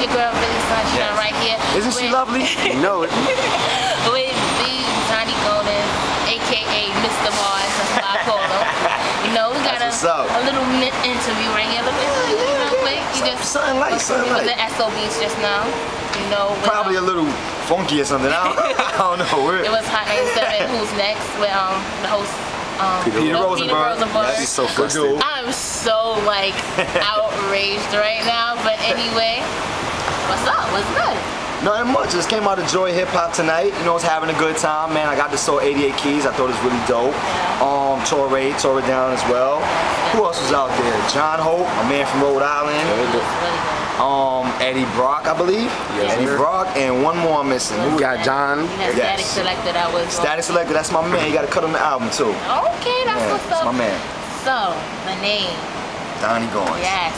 your girl, Really Sunshine, right here. Isn't she lovely? You know it. With the Donny Goines, aka Mr. Mars, that's what I call him. You know, we got a little interview right here. Look at real quick. You just something like. Was the SOBs just now. You know, with, probably a little funky or something. I don't know. It was Hot 97. Who's next? With the host. Peter Rosenberg. Yes, she's so festive. I'm so like outraged right now, but anyway, what's up? What's good? Nothing much. Just came out of Joy Hip Hop tonight. You know, I was having a good time, man. I got to saw 88 Keys. I thought it was really dope. Tore it down as well. Who else was out there? John Hope, a man from Rhode Island. Eddie Brock, I believe. Yes, Eddie Brock, and one more I'm missing. We got John. Static Selected. I was. Static Selected. That's my man. You got to cut on the album too. Okay, that's what's up. That's my man. So the name. Donny Goines. Yes.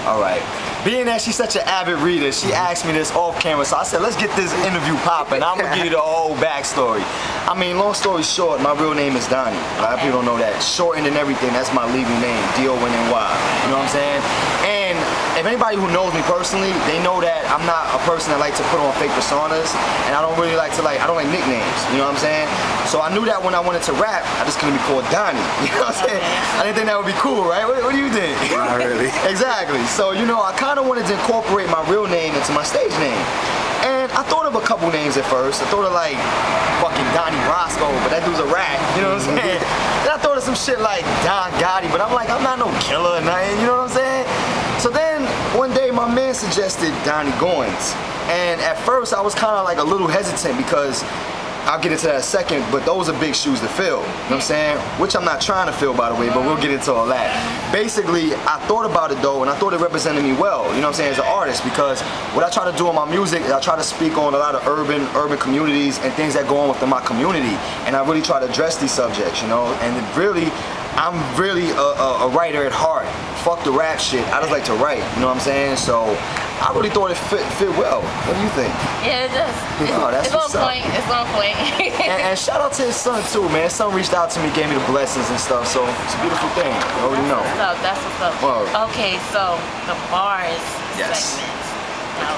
All right. Being that she's such an avid reader, she asked me this off camera, so I said, let's get this interview popping. I'm gonna give you the whole backstory. I mean, long story short, my real name is Donny. A lot of people don't know that. Shortened and everything, that's my legal name, D-O-N-N-Y. You know what I'm saying? And if anybody who knows me personally, they know that I'm not a person that likes to put on fake personas, and I don't really like to I don't like nicknames, you know what I'm saying? So I knew that when I wanted to rap, I just couldn't be called Donny, you know what I'm saying? I didn't think that would be cool, right? What do you think? Not really. Exactly. So, you know, I kind of wanted to incorporate my real name into my stage name. And I thought of a couple names at first. I thought of like fucking Donnie Roscoe, but that dude's a rat, you know what I'm saying? Then I thought of some shit like Don Gotti, but I'm like, I'm not no killer or nothing, you know what I'm saying? So then one day my man suggested Donny Goines. And at first I was kind of like a little hesitant because I'll get into that in a second, but those are big shoes to fill, you know what I'm saying? Which I'm not trying to fill, by the way, but we'll get into all that. Basically, I thought about it though, and I thought it represented me well, you know what I'm saying, as an artist, because what I try to do in my music is I try to speak on a lot of urban communities and things that go on within my community, and I really try to address these subjects, you know, and really, I'm really a writer at heart. Fuck the rap shit, I just like to write, you know what I'm saying? So I really thought it fit well. What do you think? Yeah, it does. It's on point. It's on point. and shout out to his son too, man. His son reached out to me, gave me the blessings and stuff, so it's a beautiful thing. You already know. That's what's up. Well, okay, so the bars segment.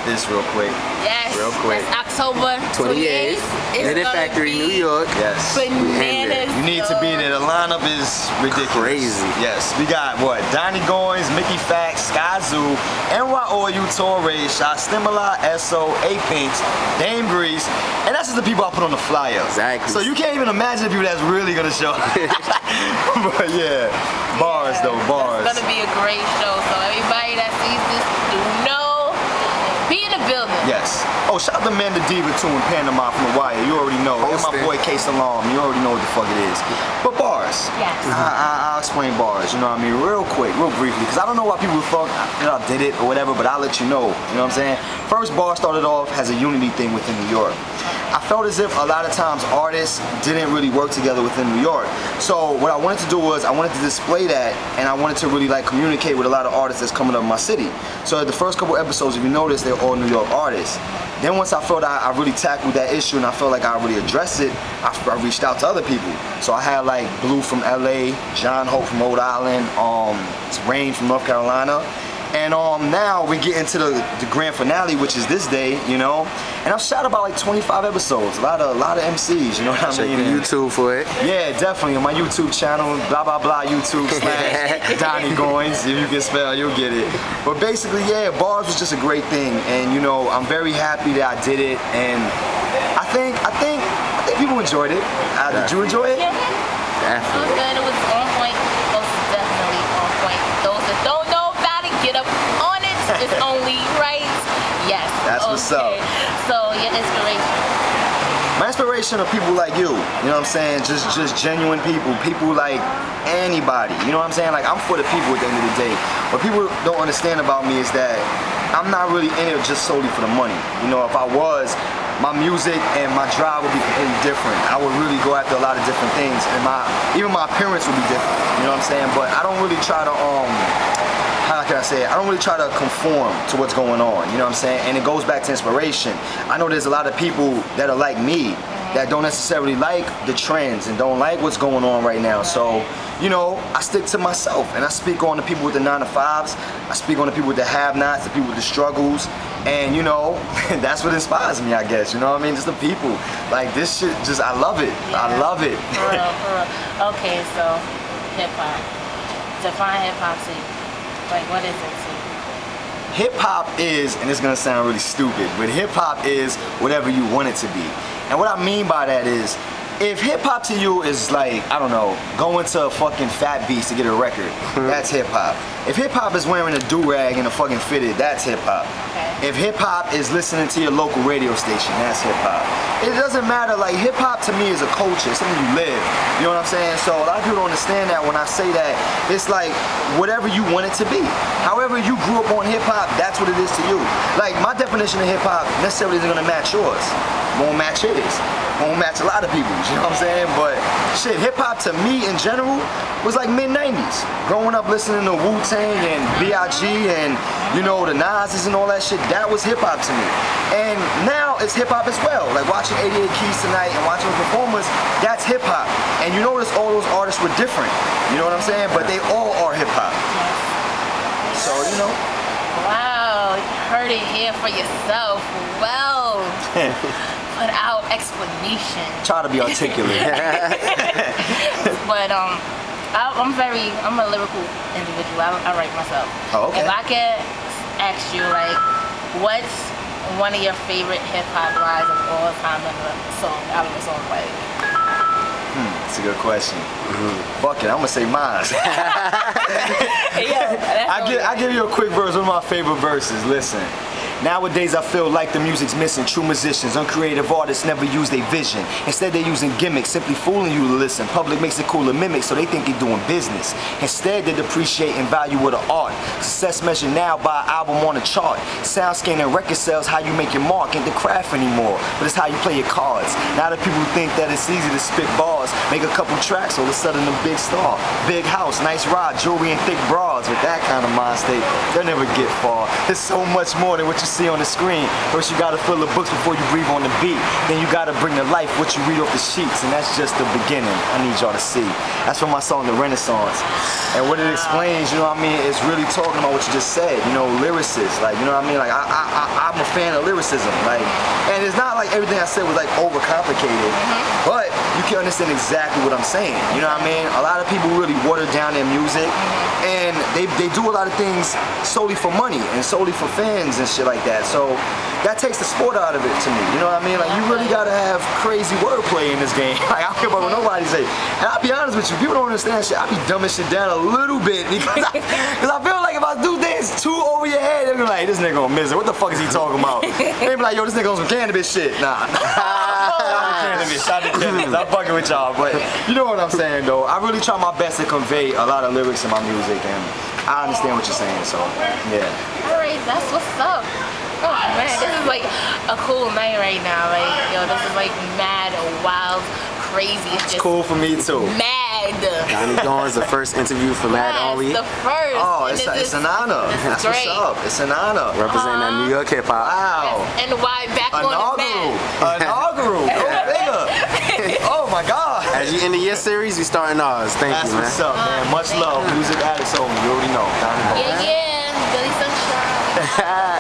This real quick. Yes. Real quick. It's October 28th. Minute Factory, New York. Yes. Bananas. You need to be there. The lineup is ridiculous. Crazy. Yes. We got what? Donny Goines, Mickey Fax, Sky Zoo, NYOU, Torre, Shot Stimuli, SO, A-Pinks, Dame Grease, and that's just the people I put on the flyer. Exactly. So you can't even imagine the people that's really gonna show up. But yeah, bars though, bars. It's gonna be a great show. So everybody that sees this, do know. Be in the building. Yes. Oh, shout out to Man the Diva too in Panama from The Wire. You already know. And my boy K Salam. You already know what the fuck it is. But bars. Yes. I'll explain bars. You know what I mean? Real quick, real briefly, because I don't know why people thought I did it or whatever, but I'll let you know. You know what I'm saying? First bar started off as a unity thing within New York. I felt as if a lot of times artists didn't really work together within New York. So what I wanted to do was I wanted to display that, and I wanted to really like communicate with a lot of artists that's coming up in my city. So the first couple episodes, if you notice, they're all New York artists. Then once I felt I really tackled that issue and I felt like I really addressed it, I reached out to other people. So I had like Blue from LA, John Hope from Rhode Island, Rain from North Carolina. And now we get into the grand finale, which is this day, you know. And I've shot about like 25 episodes, a lot of MCs, you know what I mean? Check YouTube for it. Yeah, definitely on my YouTube channel, blah blah blah YouTube / Donny Goines. If you can spell, you'll get it. But basically, yeah, bars was just a great thing, and you know, I'm very happy that I did it, and I think people enjoyed it. Did you enjoy it? Yeah. Definitely. It was good. It was on point. Most definitely on point. Those that don't know about it, get up on it. It's only right. Yes. That's what's up. So your inspiration. My inspiration are people like you know what I'm saying? Just genuine people like anybody, you know what I'm saying? Like, I'm for the people at the end of the day. What people don't understand about me is that I'm not really in it just solely for the money. You know, if I was, my music and my drive would be completely different. I would really go after a lot of different things, and even my appearance would be different, you know what I'm saying? But I don't really try to, how can I say it? I don't really try to conform to what's going on, you know what I'm saying? And it goes back to inspiration. I know there's a lot of people that are like me that don't necessarily like the trends and don't like what's going on right now. So, you know, I stick to myself and I speak on the people with the 9 to 5s. I speak on the people with the have-nots, the people with the struggles. And, you know, that's what inspires me, I guess. You know what I mean? Just the people. Like, this shit, just, I love it. Yeah. I love it. For real, for real. Okay, so, hip-hop. Define hip-hop to you. Like, what is it to you? Hip-hop is, and it's gonna sound really stupid, but hip-hop is whatever you want it to be. And what I mean by that is, if hip-hop to you is like, I don't know, going to a fucking Fat Beats to get a record, that's hip-hop. If hip-hop is wearing a do-rag and a fucking fitted, that's hip-hop. Okay. If hip-hop is listening to your local radio station, that's hip-hop. It doesn't matter, like, hip-hop to me is a culture, it's something you live. You know what I'm saying? So a lot of people don't understand that when I say that. It's like, whatever you want it to be. However you grew up on hip-hop, that's what it is to you. Like, my definition of hip-hop necessarily isn't gonna match yours. Won't match his. Won't match a lot of people's, you know what I'm saying? But shit, hip-hop to me in general was like mid-90s. Growing up listening to Wu-Tang and B.I.G. and, you know, the Nas's and all that shit, that was hip-hop to me. And now it's hip-hop as well. Like watching 88 Keys tonight and watching the performers, that's hip-hop. And you notice all those artists were different, you know what I'm saying? But they all are hip-hop. So, you know. Wow, you heard it here for yourself. Well. Put out explanation. Try to be articulate. But I'm a lyrical individual. I write myself. Oh, okay. If I could ask you, like, what's one of your favorite hip hop lines of all time in a song, out of a song, like? That's a good question. Fuck it, I'm gonna say mine. I give you a quick verse. One of my favorite verses. Listen. Nowadays I feel like the music's missing. True musicians, uncreative artists never use their vision. Instead they're using gimmicks, simply fooling you to listen. Public makes it cool to mimic, so they think they're doing business. Instead they depreciate and value of the art. Success measured now by an album on a chart. Sound scan and record sales, how you make your mark. Ain't the craft anymore, but it's how you play your cards. Now that people think that it's easy to spit bars, make a couple tracks, all of a sudden a big star. Big house, nice ride, jewelry and thick bras. With that kind of mind state, they'll never get far. There's so much more than what you see on the screen. First you gotta fill the books before you breathe on the beat. Then you gotta bring to life what you read off the sheets, and that's just the beginning. I need y'all to see. That's from my song The Renaissance. And what it explains, you know what I mean, is really talking about what you just said, you know, lyricists, like, you know what I mean, like, I'm a fan of lyricism, like, and it's not like everything I said was like overcomplicated, but you can understand exactly what I'm saying, you know what I mean? A lot of people really water down their music, and they do a lot of things solely for money and solely for fans and shit like that. So that takes the sport out of it to me. You know what I mean? Like, you really gotta have crazy wordplay in this game. Like, I don't care about what nobody say. And I'll be honest with you, people don't understand shit. I be dumbing shit down a little bit because I feel like if I do things too over your head, they'll be like, this nigga gonna miss it. What the fuck is he talking about? They be like, yo, this nigga on some cannabis shit. Nah. Shout out to cannabis. I'm fucking with y'all, but you know what I'm saying though. I really try my best to convey a lot of lyrics in my music, and I understand what you're saying, so yeah. Alright, that's what's up. Oh man, this is like a cool night right now. Like, yo, this is like mad, wild, crazy. It's cool for me too. Mad. Donny Goines, the first interview for Mad Only. The first. Oh, it's an honor. That's great. What's up. It's an honor. Representing that New York hip hop. Wow. And why back on the Mad? Inaugural. Go bigger. Oh my God. As you end the year series, we starting ours. Thank you, man. That's what's up, man. Much love. Music addicts only. You already know. Donny Goines. Yeah, Billy Sunshine.